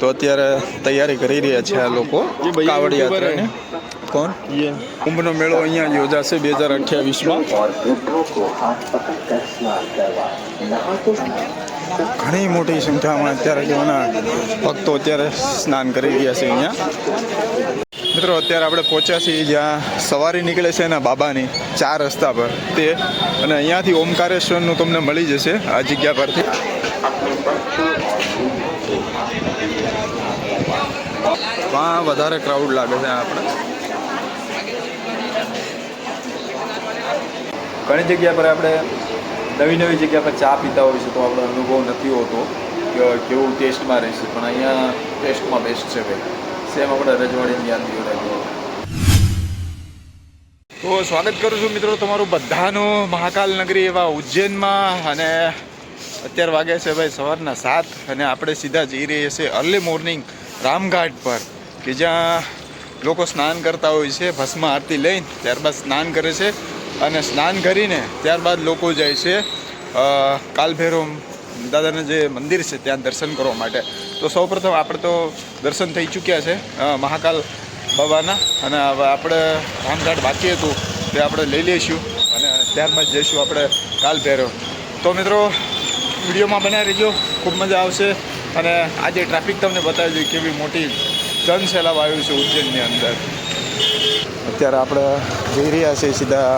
તો અત્યારે તૈયારી કરી રહ્યા છે આ લોકો કાવડ યાત્રાની. કોણ? કુંભનો મેળો અહીંયા યોજાશે 2028માં. ઘણી મોટી સંખ્યામાં અત્યારે જોવાના ભક્તો અત્યારે સ્નાન કરી રહ્યા છે અહીંયા. મિત્રો અત્યારે આપણે પહોંચ્યા છીએ જ્યાં સવારી નીકળે છે એના બાબાની 4 રસ્તા પર તે, અને અહીંયાથી ઓમકારેશ્વરનું તમને મળી જશે આ જગ્યા પરથી. વધારે ક્રાઉડ લાગે છે આપણે. ઘણી જગ્યા પર આપણે નવી જગ્યા પર ચા પીતા હોય છે તો આપણો અનુભવ નથી હોતો કે કેવું ટેસ્ટમાં રહેશે, પણ અહીંયા ટેસ્ટમાં બેસ્ટ છે ભાઈ. સેમ આપણે રજવાડીની યાદ જોડાય. તો સ્વાગત કરું છું મિત્રો તમારું બધાનું મહાકાલ નગરી એવા ઉજ્જૈનમાં. અને અત્યારે વાગ્યા છે ભાઈ સવારના 7 અને આપણે સીધા જઈ રહીએ છીએ અર્લી મોર્નિંગ રામઘાટ પર, કે જ્યાં લોકો સ્નાન કરતા હોય છે ભસ્મ આરતી લઈને. ત્યારબાદ સ્નાન કરે છે અને સ્નાન કરીને ત્યારબાદ લોકો જાય છે કાલભૈરવ દાદાના જે મંદિર છે ત્યાં દર્શન કરવા માટે. તો સૌપ્રથમ આપણે તો દર્શન થઈ ચૂક્યા છે મહાકાલ બાબાના, અને હવે આપણે રામઘાટ બાકી હતું તે આપણે લઈ લઈશું અને ત્યારબાદ જઈશું આપણે કાલભૈરવ. તો મિત્રો વિડીયોમાં બનાવી રહીજો, ખૂબ મજા આવશે. અને આજે ટ્રાફિક તમને બતાવી દઈએ કેવી મોટી જનસેલાબ આવ્યું છે ઉજ્જૈનની અંદર. અત્યારે આપણે જઈ રહ્યા છીએ સીધા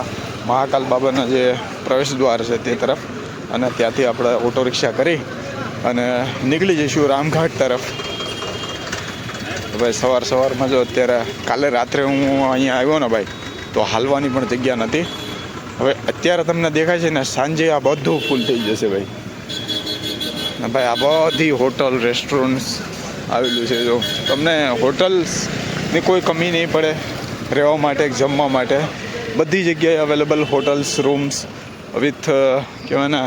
મહાકાલ બાબાના જે પ્રવેશ દ્વાર છે તે તરફ, અને ત્યાંથી આપણે ઓટો રિક્ષા કરી અને નીકળી જઈશું રામઘાટ તરફ. ભાઈ સવારમાં જો અત્યારે કાલે રાત્રે હું અહીંયા આવ્યો ને ભાઈ તો હાલવાની પણ જગ્યા નથી. હવે અત્યારે તમને દેખાય છે ને સાંજે આ બધું ફૂલ થઈ જશે ભાઈ. ભાઈ આ બધી હોટલ રેસ્ટોરન્ટ્સ આવેલું છે. જો તમને હોટલ્સની કોઈ કમી નહીં પડે, રહેવા માટે જમવા માટે બધી જગ્યાએ અવેલેબલ હોટલ્સ, રૂમ્સ વિથ કહેવાય ને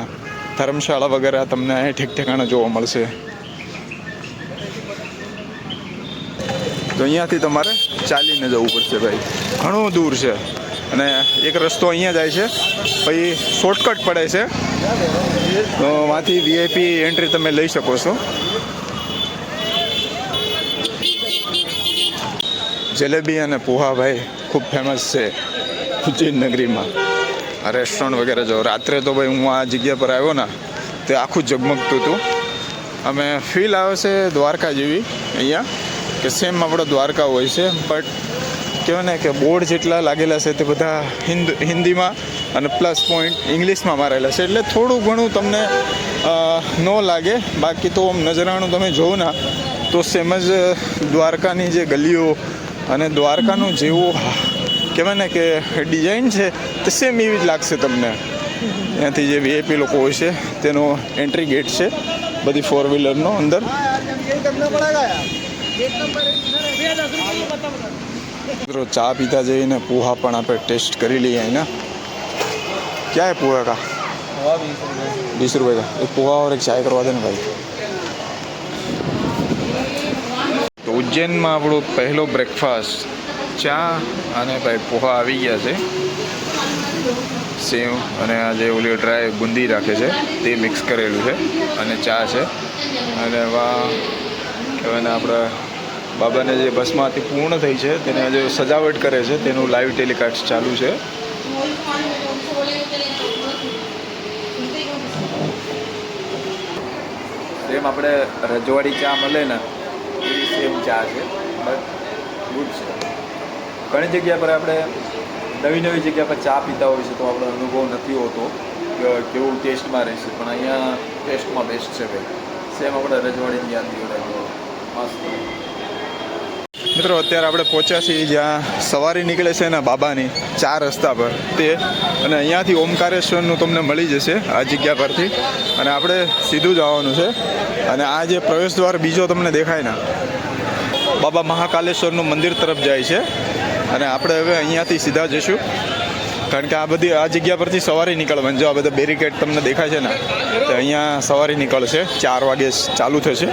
ધર્મશાળા વગેરે તમને અહીં ઠીક ઠેકાણે જોવા મળશે. તો અહીંયાથી તમારે ચાલીને જવું પડશે ભાઈ, ઘણું દૂર છે. અને એક રસ્તો અહીંયા જાય છે, પછી શોર્ટકટ પડે છે, તો માંથી VIP એન્ટ્રી તમે લઈ શકો છો. જલેબી અને પોહા ભાઈ ખૂબ ફેમસ છે ઉજ્જૈન નગરીમાં. આ રેસ્ટોરન્ટ વગેરે જો રાત્રે તો ભાઈ હું આ જગ્યા પર આવ્યો ને તે આખું ઝગમગતું હતું. અમે ફીલ આવે છે દ્વારકા જેવી અહીંયા, કે સેમ આપણો દ્વારકા હોય છે, બટ કહેવાય ને કે બોર્ડ જેટલા લાગેલા છે તે બધા હિન્દીમાં અને પ્લસ પોઈન્ટ ઇંગ્લિશમાં મારેલા છે, એટલે થોડું ઘણું તમને ન લાગે. બાકી તો નજરાણું તમે જોવો ને તો સેમ જ દ્વારકાની જે ગલીઓ અને દ્વારકાનું જેવું કહેવાય ને કે ડિઝાઇન છે તે સેમ એવી જ લાગશે તમને. ત્યાંથી જે VIP લોકો હોય છે તેનો એન્ટ્રી ગેટ છે બધી 4 વ્હીલરનો અંદર. મિત્રો ચા પીતા જઈને પોહા પણ આપણે ટેસ્ટ કરી લઈએ અહીંના. क्या है पोहा का? 20 रुपये का एक पोहा और एक चाय करवा देना भाई. તો ઉજ્જૈનમાં આપણો પહેલો બ્રેકફાસ્ટ ચા અને ભાઈ પોહા આવી ગયા છે. સેવ અને આ જે ઓલી ડ્રાય બુંદી રાખે છે તે મિક્સ કરેલું છે, અને ચા છે. અને કહેવાય ને આપણે બાબાને જે ભસ્મારતી પૂર્ણ થઈ છે તેને જે સજાવટ કરે છે તેનું લાઈવ ટેલિકાસ્ટ ચાલુ છે. સેમ આપણે રજવાડી ચા મળે ને એવી સેમ ચા છે, બટ ગુડ છે. ઘણી જગ્યા પર આપણે નવી જગ્યા પર ચા પીતા હોય છે તો આપણો અનુભવ નથી હોતો કે કેવું ટેસ્ટમાં રહેશે, પણ અહીંયા ટેસ્ટમાં બેસ્ટ છે ભાઈ. સેમ આપણે રજવાડીની યાદ જોડાય મસ્ત. મિત્રો અત્યારે આપણે પહોંચ્યા છીએ જ્યાં સવારી નીકળે છે એના બાબાની 4 રસ્તા પર તે, અને અહીંયાથી ઓમકારેશ્વરનું તમને મળી જશે આ જગ્યા પરથી, અને આપણે સીધું જવાનું છે. અને આ જે પ્રવેશ દ્વાર બીજો તમને દેખાય ને બાબા મહાકાલેશ્વરનું મંદિર તરફ જાય છે, અને આપણે હવે અહીંયાથી સીધા જઈશું, કારણ કે આ જગ્યા પરથી સવારી નીકળવાની. જો આ બધા બેરિકેડ તમને દેખાય છે ને તો અહીંયા સવારી નીકળશે 4 વાગે ચાલુ થશે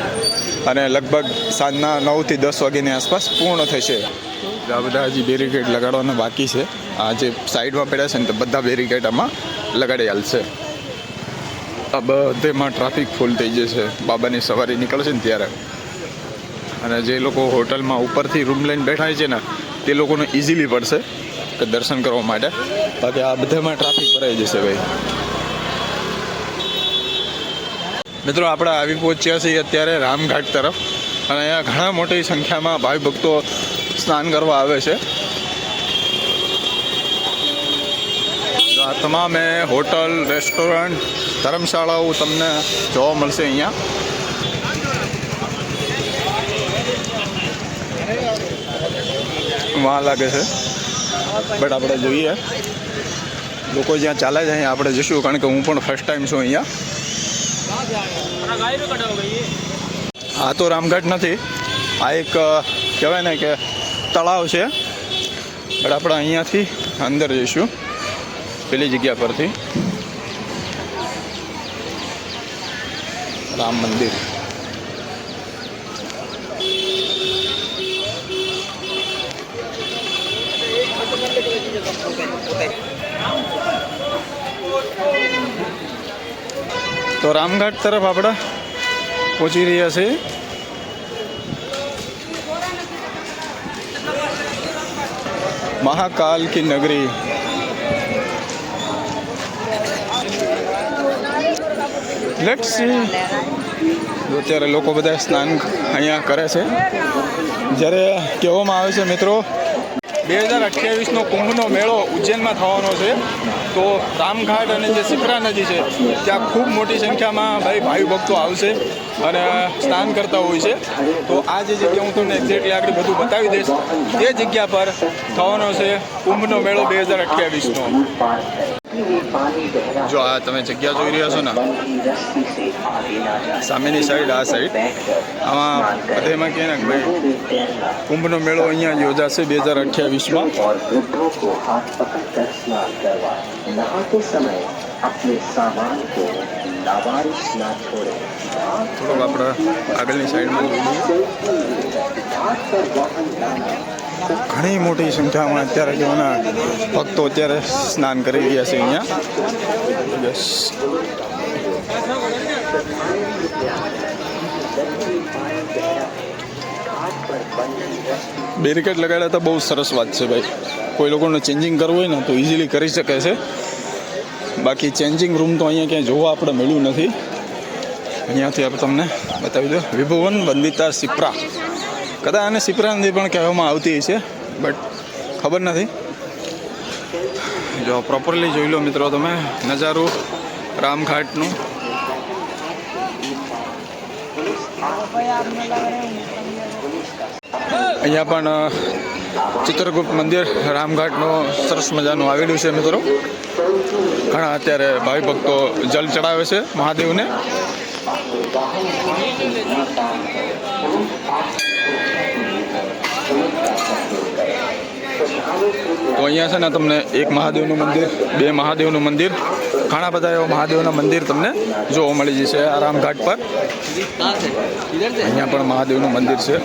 અને લગભગ સાંજના 9 થી 10 વાગ્યાની આસપાસ પૂર્ણ થશે. આ બધા હજી બેરિકેડ લગાડવાના બાકી છે. આ જે સાઈડમાં પડ્યા છે ને તો બધા બેરિકેડ આમાં લગાડી હાલશે. આ બધેમાં ટ્રાફિક ફૂલ થઈ જશે બાબાની સવારી નીકળશે ને ત્યારે. અને જે લોકો હોટલમાં ઉપરથી રૂમ લઈને બેઠા છે ને તે લોકોને ઇઝીલી પડશે કે દર્શન કરવા માટે. બાકી આ બધામાં ટ્રાફિક ભરાઈ જશે ભાઈ. મિત્રો આપણે આવી પહોંચ્યા છીએ અત્યારે રામઘાટ તરફ અને અહીંયા ઘણા મોટી સંખ્યામાં ભાવિ ભક્તો સ્નાન કરવા આવે છે. આ તમામે હોટલ, રેસ્ટોરન્ટ, ધર્મશાળાઓ તમને જોવા મળશે અહીંયા. વાહ લાગે છે બટ આપણે જોઈએ લોકો જ્યાં ચાલે છે અહીંયા આપણે જઈશું, કારણ કે હું પણ ફર્સ્ટ ટાઈમ છું અહીંયા. આ તો રામઘાટ નથી, આ એક કહેવાય ને કે તળાવ છે. બટ આપણે અહીંયાથી અંદર જઈશું પેલી જગ્યા પરથી. રામ મંદિર તો રામઘાટ તરફ આપણે પહોંચી રહ્યા છીએ. મહાકાલ કી નગરી. Let's see. અત્યારે લોકો બધા સ્નાન અહીંયા કરે છે. જ્યારે કહેવામાં આવે છે મિત્રો 2028નો કુંભનો મેળો ઉજ્જૈનમાં થવાનો છે, તો રામઘાટ અને જે શિપ્રા નદી છે ત્યાં ખૂબ મોટી સંખ્યામાં ભાવિ ભક્તો આવશે અને સ્નાન કરતા હોય છે. તો આ જે જગ્યા હું તમને એક્ઝેક્ટલી આગળ બધું બતાવી દઈશ. તે જગ્યા પર થવાનો છે કુંભનો મેળો 2028નો. જો આ તમે જગ્યા જોઈ રહ્યા છો ને, સામેની સાઈડ, આ સાઈડ, આમાં બધામાં કહે ને ભાઈ કુંભનો મેળો અહીંયા યોજાશે 2028માં. થોડુંક આપણે આગળની સાઈડમાં જોઈએ. ઘણી મોટી સંખ્યામાં અત્યારે કેવાના ભક્તો અત્યારે સ્નાન કરી રહ્યા છે અહીંયા. યસ, બેરિકેડ લગાડ્યા તો બહુ સરસ વાત છે ભાઈ. કોઈ લોકોને ચેન્જિંગ કરવું હોય ને તો ઇઝીલી કરી શકે છે. બાકી ચેન્જિંગ રૂમ તો અહીંયા ક્યાંય જોવા આપણે મળ્યું નથી. અહીંયાથી આપણે તમને બતાવી દો વિભુવન વંદિતા શિપ્રા. કદાચ આને શિપ્રા નદી પણ કહેવામાં આવતી છે, બટ ખબર નથી. જો પ્રોપરલી જોઈ લો મિત્રો તમે નજારો રામઘાટનું. અહીંયા પણ ચિત્રગુપ્ત મંદિર રામઘાટનું સરસ મજાનું આવેલું છે મિત્રો. ઘણા અત્યારે ભાવિ ભક્તો જલ ચડાવે છે મહાદેવને. તો અહીંયા છે ને તમને એક મહાદેવનું મંદિર, બે મહાદેવનું મંદિર, ઘણા બધા એવા મહાદેવના મંદિર તમને જોવા મળી જશે આ રામઘાટ પર. અહીંયા પણ મહાદેવનું મંદિર છે.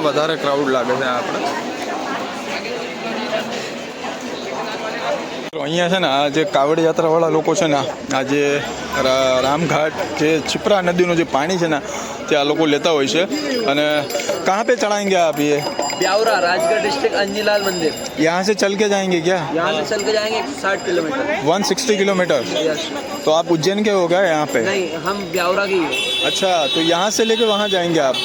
વધારે ક્રાઉડ લાગે છે આપણે. અહીંયા છે ને આ જે કાવડ યાત્રાવાળા લોકો છે ને, આ જે રામઘાટ જે શિપ્રા નદીનું જે પાણી છે ને તે આ લોકો લેતા હોય છે. અને कहाँ पे चढ़ाएंगे आप ये? ब्यावरा, राजगढ़ डिस्ट्रिक्ट अंजीलाल मंदिर. यहाँ से चल के जाएंगे क्या? यहाँ से चल के जाएंगे 60 किलोमीटर. 160 किलोमीटर. तो आप उज्जैन के हो गए यहाँ पे? नहीं, हम ब्यावरा के ही. अच्छा, तो यहाँ से लेके वहाँ जाएंगे आप?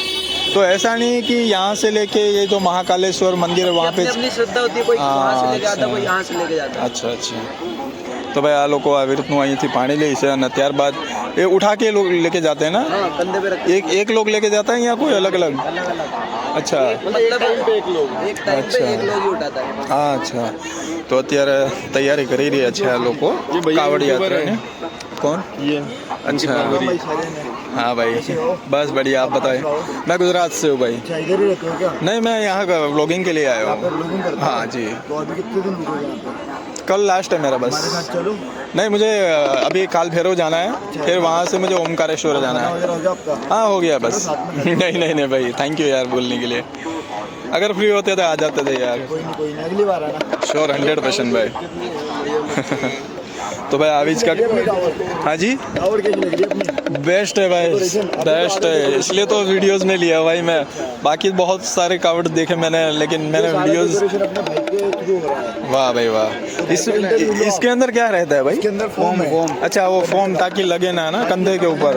तो ऐसा नहीं कि यहाँ से लेके ये जो महाकालेश्वर मंदिर है वहाँ पे अपनी श्रद्धा होती है, कोई वहाँ से लेके आता, कोई यहाँ से लेके जाता. अच्छा अच्छा. तो भाई आ लोग આવી રીતનું અહીંથી પાણી લે છે અને ત્યારબાદ એ ઉઠા के लोग लेके जाते हैं ना? हाँ, कंधे पे रखते. एक लोग लेके जाता है या कोई अलग अलग? अच्छा, मतलब एक लोग, एक टाइम पे एक लोग ही उठाता है. हाँ अच्छा. तो અત્યારે તૈયારી કરી રહ્યા છે આ લોકો કાવડ યાત્રાની. कौन ये? अच्छा, हाँ भाई, बस बढ़िया. आप बताएं. मैं गुजरात से हूँ भाई. इधर ही रहते हो क्या? नहीं, मैं यहाँ का व्लॉगिंग के लिए आया हूँ. हाँ जी. तो अभी कितने दिन रुकोगे यहाँ पे? कल लास्ट है मेरा बस. चलो. नहीं, मुझे अभी काल भैरव जाना है, फिर वहाँ से मुझे ओमकारेश्वर जाना है. वगैरह हो गया आपका? हाँ, हो गया बस. नहीं नहीं नहीं भाई, थैंक यू यार बोलने के लिए. अगर फ्री होते तो आ जाते थे यार। कोई नहीं अगली बार आना। श्योर 100% भाई। तो भाई आविज का हाँ जी कावड़ कैसी लग रही है अपनी? बेस्ट है भाई, बेस्ट है, इसलिए तो वीडियोस में लिया भाई मैं। बाकी बहुत सारे कावड़ देखे मैंने, लेकिन मैंने वीडियोस। डेकोरेशन अपने भाई के थ्रू हो रहा है। वाह भाई वाह। इसके अंदर क्या रहता है भाई? इसके अंदर फोम है। अच्छा वो फोम ताकि लगे ना कंधे के ऊपर।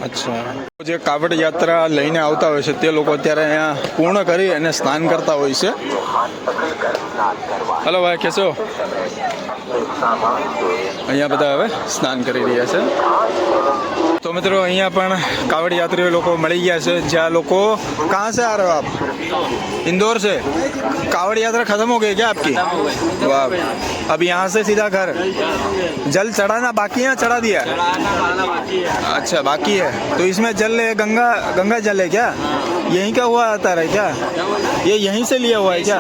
અચ્છા જે કાવડ યાત્રા લઈને આવતા હોય છે તે લોકો અત્યારે અહીંયા પૂર્ણ કરી અને સ્નાન કરતા હોય છે. હલો ભાઈ કેસો? અહીંયા બધા હવે સ્નાન કરી રહ્યા છે. तो मित्रों અહીંયા પણ कावड़ यात्रियों લોકો મળી ગયા છે. જ્યાં લોકો कहाँ से आ रहे हो आप? इंदौर से? कावड़ यात्रा खत्म हो गई क्या आपकी? वाह, अब यहाँ से सीधा घर? जल चढ़ाना बाकी है, चढ़ा दिया? अच्छा बाकी है. तो इसमें जल गंगा गंगा जल है क्या? यहीं का हुआ आता है क्या? ये यहीं से लिया हुआ है क्या?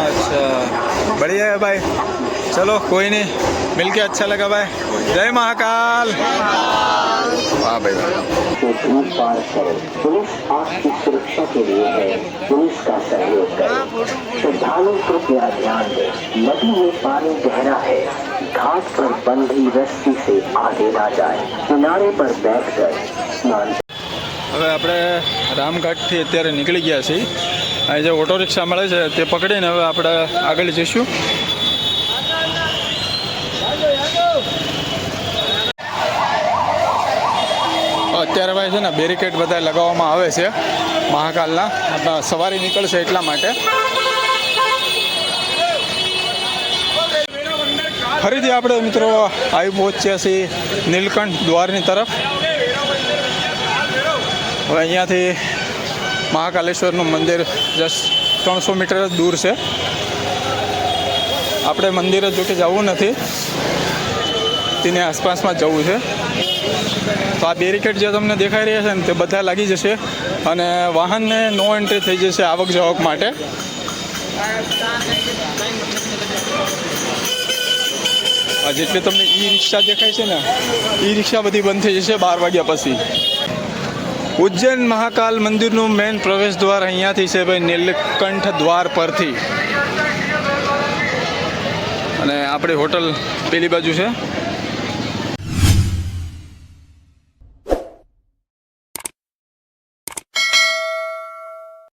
अच्छा बढ़िया है भाई. चलो कोई नहीं, मिलके अच्छा लगा भाई. जय महाकाल. वाह भाई पुलिस आपकी सुरक्षा के लिए है. पुलिस का सहयोग करें. श्रद्धालु कृपया ध्यान दें, नदी में पानी गहरा है. घाट पर बंधी रस्सी से आगे ना जाए. किनारे पर बैठकर स्नान. હવે આપણે રામઘાટથી અત્યારે નીકળી ગયા છીએ. અહીં જે ઓટો રિક્ષા મળે છે તે પકડીને હવે આપણે આગળ જઈશું. અત્યારે ભાઈ છે ને બેરિકેડ બધા લગાવવામાં આવે છે મહાકાલના, સવારી નીકળશે એટલા માટે. ફરીથી આપણે મિત્રો આવી પહોંચ્યા છીએ નીલકંઠ દ્વારની તરફ. હવે અહીંયાથી મહાકાલેશ્વરનું મંદિર જસ્ટ 300 મીટર જ દૂર છે. આપણે મંદિરે જોકે જવું નથી, તેની આસપાસમાં જ જવું છે. તો આ બેરિકેડ જે તમને દેખાઈ રહ્યા છે ને તે બધા લાગી જશે અને વાહનને નો એન્ટ્રી થઈ જશે આવક જાવક માટે. આ જેટલી તમને ઈ રિક્ષા દેખાય છે ને ઈ રિક્ષા બધી બંધ થઈ જશે 12 વાગ્યા પછી. ઉજ્જૈન મહાકાલ મંદિરનું મેઇન પ્રવેશ દ્વાર અહીંયાથી છે ભાઈ, નીલકંઠ દ્વાર પરથી. અને આપણી હોટલ પેલી બાજુ છે.